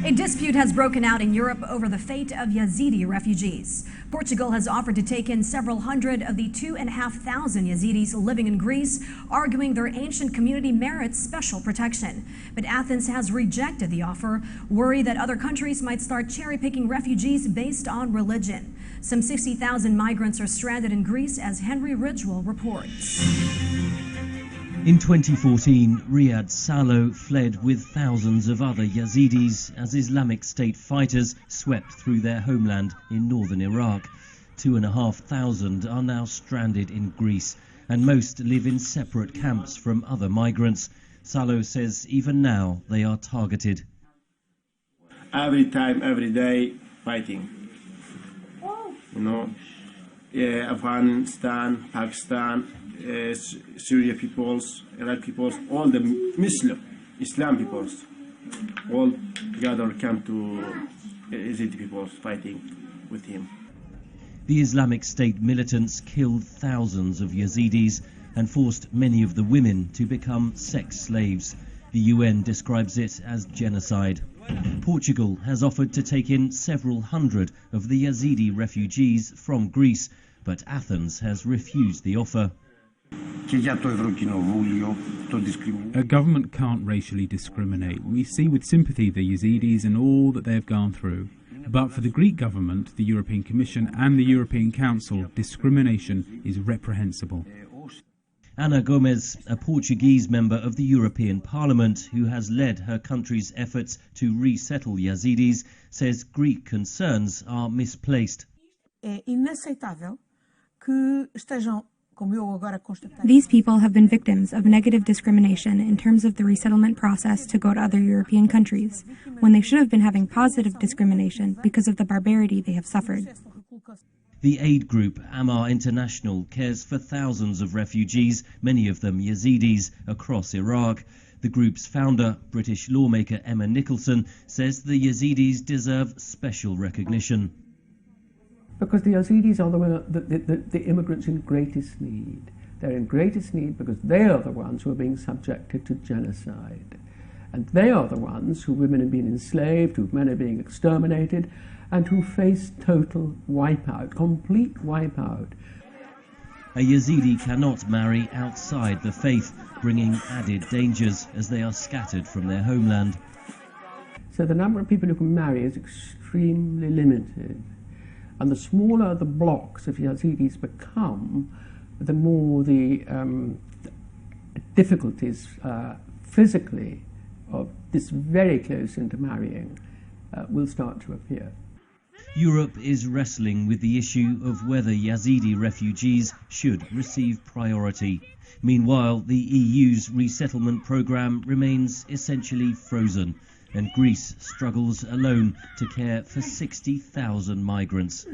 A dispute has broken out in Europe over the fate of Yazidi refugees. Portugal has offered to take in several hundred of the 2,500 Yazidis living in Greece, arguing their ancient community merits special protection. But Athens has rejected the offer, worried that other countries might start cherry-picking refugees based on religion. Some 60,000 migrants are stranded in Greece, as Henry Ridgewell reports. In 2014, Riyad Salo fled with thousands of other Yazidis as Islamic State fighters swept through their homeland in northern Iraq. 2,500 are now stranded in Greece, and most live in separate camps from other migrants. Salo says even now they are targeted. Every time, every day, fighting. You know, Afghanistan, Pakistan, Syria peoples, Iraq peoples, all the Islam peoples, all together come to Yazidi peoples fighting with him. The Islamic State militants killed thousands of Yazidis and forced many of the women to become sex slaves. The UN describes it as genocide. Portugal has offered to take in several hundred of the Yazidi refugees from Greece, but Athens has refused the offer. A government can't racially discriminate. We see with sympathy the Yazidis and all that they have gone through. But for the Greek government, the European Commission and the European Council, discrimination is reprehensible. Ana Gomes, a Portuguese member of the European Parliament who has led her country's efforts to resettle Yazidis, says Greek concerns are misplaced. These people have been victims of negative discrimination in terms of the resettlement process to go to other European countries, when they should have been having positive discrimination because of the barbarity they have suffered. The aid group Amar International cares for thousands of refugees, many of them Yazidis, across Iraq. The group's founder, British lawmaker Emma Nicholson, says the Yazidis deserve special recognition. Because the Yazidis are the immigrants in greatest need. They're in greatest need because they are the ones who are being subjected to genocide. And they are the ones who women have been enslaved, who men are being exterminated, and who face total wipeout, complete wipeout. A Yazidi cannot marry outside the faith, bringing added dangers as they are scattered from their homeland. So the number of people who can marry is extremely limited. And the smaller the blocks of Yazidis become, the more the difficulties physically of this very close intermarrying will start to appear. Europe is wrestling with the issue of whether Yazidi refugees should receive priority. Meanwhile, the EU's resettlement programme remains essentially frozen, and Greece struggles alone to care for 60,000 migrants.